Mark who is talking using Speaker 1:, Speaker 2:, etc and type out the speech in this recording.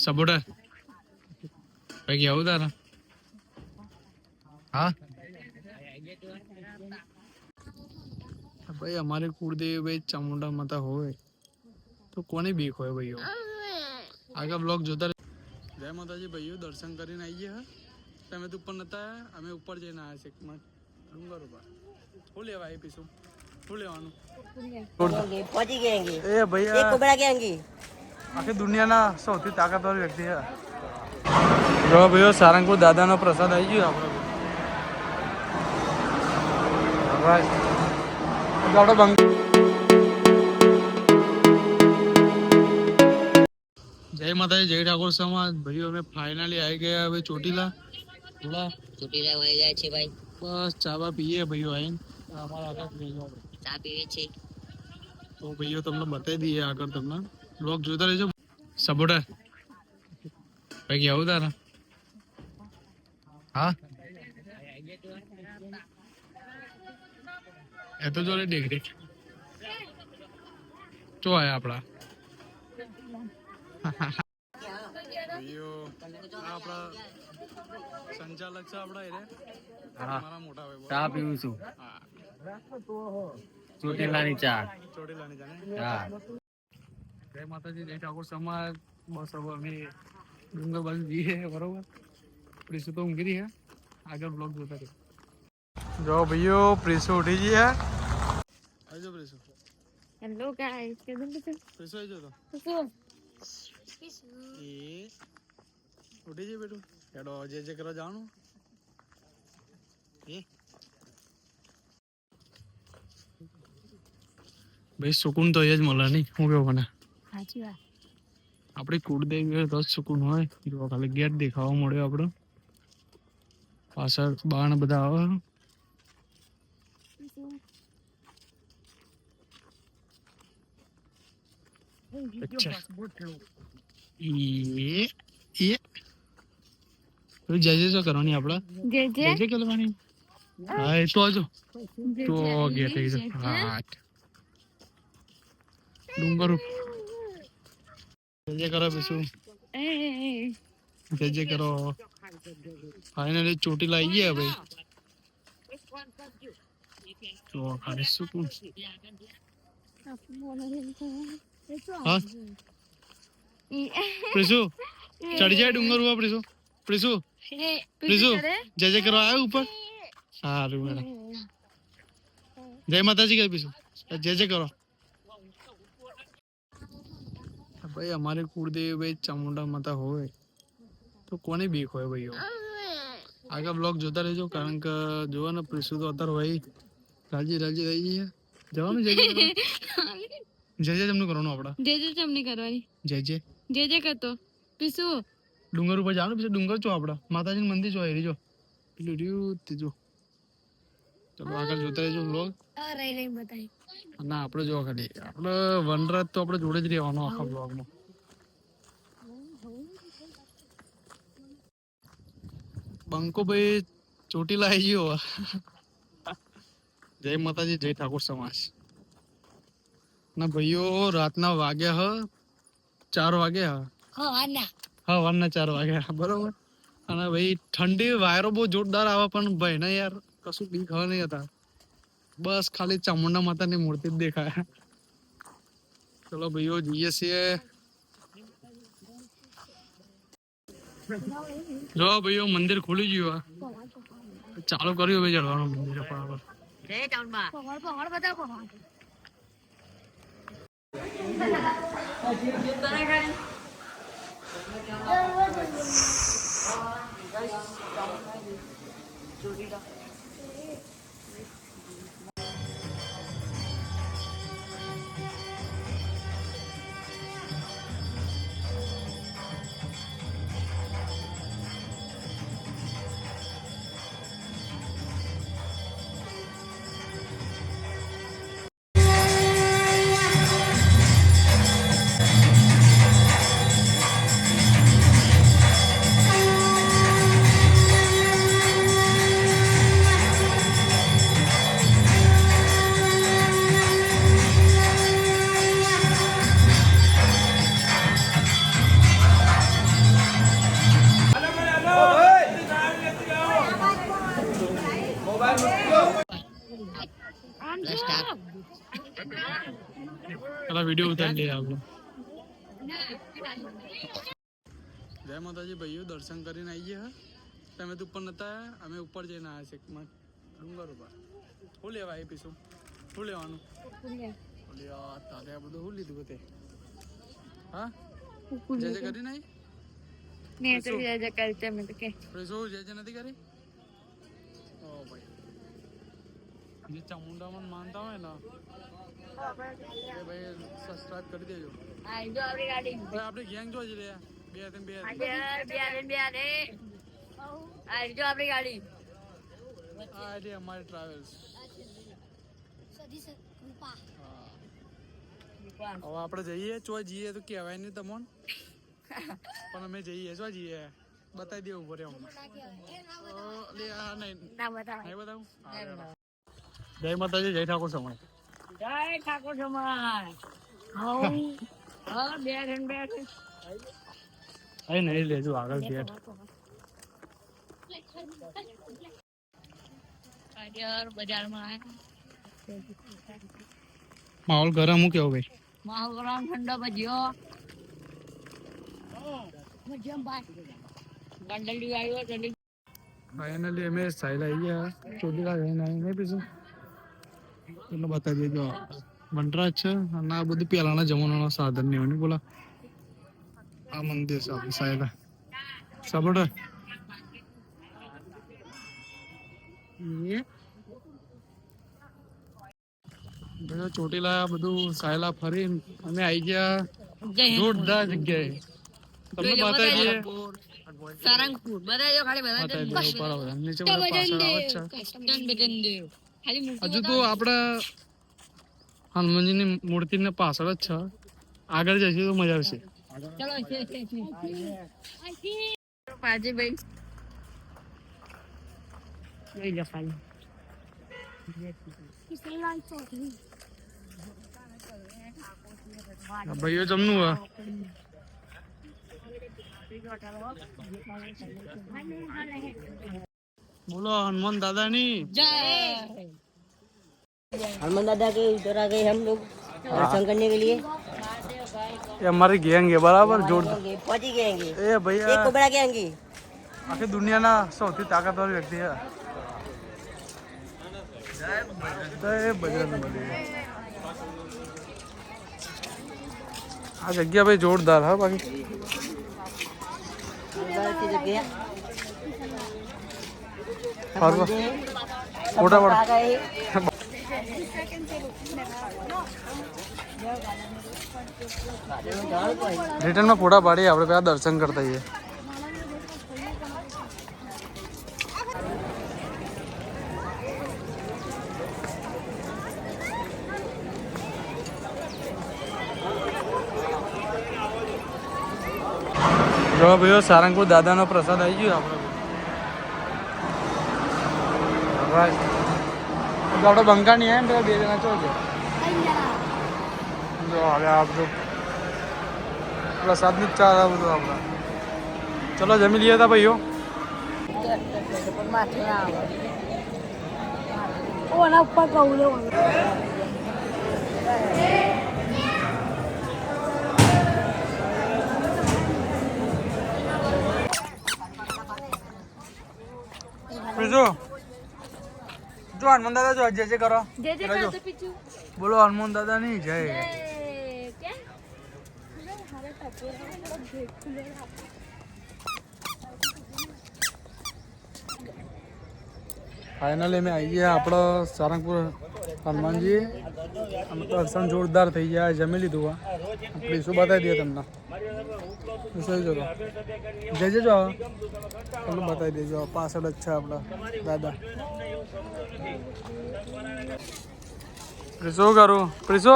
Speaker 1: Supporter ભાઈ કેવું તારા હા ભાઈ અમારે કુળદેવી ભાઈ ચામુંડા માતા હોય તો કોની બીક હોય ભાઈઓ આગળ બ્લોગ જોતા જય માતાજી ભાઈઓ દર્શન કરીને આવી ગયા તમે તો ઉપર નતા અમે ઉપર જઈને આવ્યા છે એક મિનિટ ડુંગર ઉપર શું લેવા આવી પીશું શું લેવાનું
Speaker 2: પહોંચી ગયેંगे
Speaker 1: એ ભૈયા
Speaker 2: एक कोबरा के आएंगे
Speaker 1: આખી દુનિયાના સૌથી તાકાતવાર વ્યક્તિ છે જો ભાઈઓ સારંગપુર દાદાનો પ્રસાદ આવી ગયો આપણો બંગ જય માતાજી જય ઠાકોર સમાજ ભાઈઓ અમે ફાઇનલી આવી ગયા હવે ચોટીલા થોડા
Speaker 2: ચોટીલા વહી જાય છે ભાઈ
Speaker 1: બસ ચાવા પીએ ભાઈઓ આવીને અમારા આગળ
Speaker 2: ચા પીવે છે
Speaker 1: તો ભાઈઓ તમને બતાવી દઈએ આગળ તમને બ્લોગ જોતા રહેજો સપોર્ટર ભાઈ કેવું તારા હા એ તો જોડે ડિગ્રી ચો આયા આપડા આપડા સંચાલક છે આપડા એ મારા મોટા ભાઈ ચા પીવું છું ચોટીલાની ચા ચોટીલાની ચા હા જય માતાજી જય ઠાકોર સમાજ બસ હવે અમે ડુંગર બાજુ જઈએ બરોબર પ્રીસુ તો ઊંઘી રહી હે આગળ બ્લોગ જોતા રહે જો ભાઈઓ પ્રીસુ ઉઠી ગઈ હે આવજો પ્રીસુ
Speaker 3: હેલો ગાઈસ કેમ છો
Speaker 1: પ્રીસુ આવજો તો એ ઉઠી જઈ બેટું હેડો જે કરવા જવાનું એ ભાઈ સુકૂન તો એ જ મળે નહીં હું કેવું મને
Speaker 3: સાચી વાત
Speaker 1: આપણી કુળદેવી હોય તો જ સુકૂન હોય જો ખાલી ગેટ દેખાવા મળ્યો આપણો પાછળ બાણ બધા આવે જય જય શું કરવાની આપડે
Speaker 3: જે જે
Speaker 1: જય જય કરવાની હા એ તો હજો તો ગેટ હા ડુંગર જય કરો બીજું જય કરો ફાઇનલી ચોટીલા આવી ગયા ભાઈ તો ખાલી સુકૂન હા પ્રીસુ ચડી જાય ડુંગર ઉપર પ્રીસુ પ્રીસુ પ્રીસુ જય જય કરો આવ્યો ઉપર સારું મેડમ જય માતાજી કહી પ્રીસુ જય જય કરો ભાઈ અમારે કુળદેવી ભાઈ ચામુંડા માતા હોય તો કોની બીક હોય ભાઈઓ આગળ બ્લોગ જોતા રહેજો કારણ કે જોવા ને પ્રીસુ તો અત્યારે ભાઈ રાજી રાજી રહી જઈએ જવાનું જય જય જય જમનું કરવાનું આપડા
Speaker 3: જે જે ચમની કરવાની
Speaker 1: જય જય
Speaker 3: જે કરતો પીસુ
Speaker 1: ડુંગર ઉપર જવાનું પછી ડુંગર ચો આપડા માતાજી નું મંદિર ચો એ જો પેલું રહ્યું તે જો ચલો આગળ જોતા રહેજો બ્લોગ
Speaker 3: રહી બતાવી
Speaker 1: ના આપણે જોવા ખાલી આપણે વનરાજ તો આપણે જોડે જ રહેવાનો આખા બ્લોગમાં બંકો ભાઈ ચોટીલા આવી ગયો જય માતાજી જય ઠાકોર સમાજ ના ભાઈઓ રાતના વાગ્યા 4 વાગ્યા હા વારના 4 વાગ્યા બરોબર અને ભાઈ ઠંડી વાયરો બહુ જોરદાર આવે પણ ભાઈ ને યાર કશું બીક હવે નહીં હતા બસ ખાલી ચામુંડા માતાની મૂર્તિ જ દેખાય ચલો ભાઈઓ જઈએ છીએ જો ભાઈઓ મંદિર ખુલી ગયું ચાલુ કર્યું ભાઈ ચડવાનું મંદિર બરાબર પેલા વિડીયો ઉતારી લઈએ આપણે. જય માતાજી ભાઈઓ, દર્શન કરીને આવી ગયા. તમે તો ઉપર નતા આવ્યા, અમે ઉપર જઈને આવ્યા છે ડુંગર ઉપર. શું લેવા આવી પીશું? શું લેવાનું? તારે આ બધું શું લીધું બધે? હા જે જે કરી નહીં
Speaker 3: મેં તો જય જય કરતે મેં તો કે
Speaker 1: શું જે જે નથી કરી? ઓ ભાઈ, જે ચામુંડામાં માનતા હોય ને એ ભાઈ સબસ્ક્રાઇબ કરી દેજો.
Speaker 3: આ જો આપણી ગાડી
Speaker 1: ભાઈ આપણી ગેંગ જો જ રે બે
Speaker 3: બે આ જો આપણી ગાડી
Speaker 1: આ રે અમારી ટ્રાવેલ્સ. હવે આપણે જઈએ ચો જઈએ તો કહેવાય નહીં તમને, પણ અમે જઈએ ચો જઈએ બતાવી દેવું પડે અમને.
Speaker 3: ના બતાવ
Speaker 1: નહીં બતાવું? જય માતાજી, જય ઠાકોર સમાજ.
Speaker 3: જય ઠાકોર સમાજ. હા બે
Speaker 1: અહીં નહીં લેજો આગળ બેઠ.
Speaker 3: બજારમાં
Speaker 1: માહોલ ગરમ હું કેવું ભાઈ?
Speaker 3: માહોલ ગરમ ઠંડો ભજીયો ગંડલી આવ્યો જલ્દી.
Speaker 1: ફાઇનલી અમે સાઈલ આવી ગયા. ચોટીલા જઈને નહીં પીશું એટલે બતાવી દેજો. વનરાજ છે અને આ બધું પહેલાના જમાનાના સાધન ને એવું બોલા. આ મંદિર છે આપણી સાઈલા સાંભળે. ચોટીલા બધું સાયલા ફરી અમે આવી ગયા જોરદાર જગ્યાએ. તમને બતાવી દઈએ.
Speaker 3: સારંગપુર બતાજો ખાલી
Speaker 1: બતાવી દઈએ ઉપર આવે નીચે બધા પાછળ આવે છે. હજુ તો આપણે હનુમાનજીની મૂર્તિને પાછળ જ છે. આગળ જઈશું તો મજા આવશે.
Speaker 3: ચલો પાજીભાઈ જોઈ લો ખાલી
Speaker 1: ભાઈઓ જમનું હોય बोलो हनुमान दादा नहीं
Speaker 2: हनुमान दादा के इधर आ गए हम लोग दर्शन करने के लिए.
Speaker 1: ये हमारी गैंग है बराबर जोड़.
Speaker 2: पहुंची गए हैं.
Speaker 1: ए भैया
Speaker 2: एक कोबरा गैंग है.
Speaker 1: आखिर दुनिया ना सौથી ताकतवर व्यक्ति है. जय बजरंगबली. આ જગ્યા ભાઈ જોરદાર હા. બાકી ફોટા રિટર્ન માં ફોટા પાડીએ આપણે પેલા દર્શન કરતા જઈએ. જો ભાઈઓ સારંગપુર દાદાનો પ્રસાદ આવી ગયો આપણે બંકા નહીં આવે ને પેલા બે જણા ચો જો હવે આ બધું પ્રસાદની જ ચાલ બધું આપણે. ચલો જમી લઈએ તા ભાઈઓ.
Speaker 3: ઉપર કહું
Speaker 1: જો જો હનુમાન દાદા જો જય જય કરો.
Speaker 3: જય જય કરતો પીછુ
Speaker 1: બોલો હનુમાન દાદા ની જય. ફાઇનલી અમે આવી ગયા આપણે સારંગપુર હનુમાનજી. અમે દર્શન જોરદાર થઈ ગયા. જમી લીધું. આપણે શું બતાવી દઈએ તમને. સહી કરો જય જય જો તમને બતાવી દેજો. પાછળ જ છે આપણા દાદા. શું કરું પ્રિસો?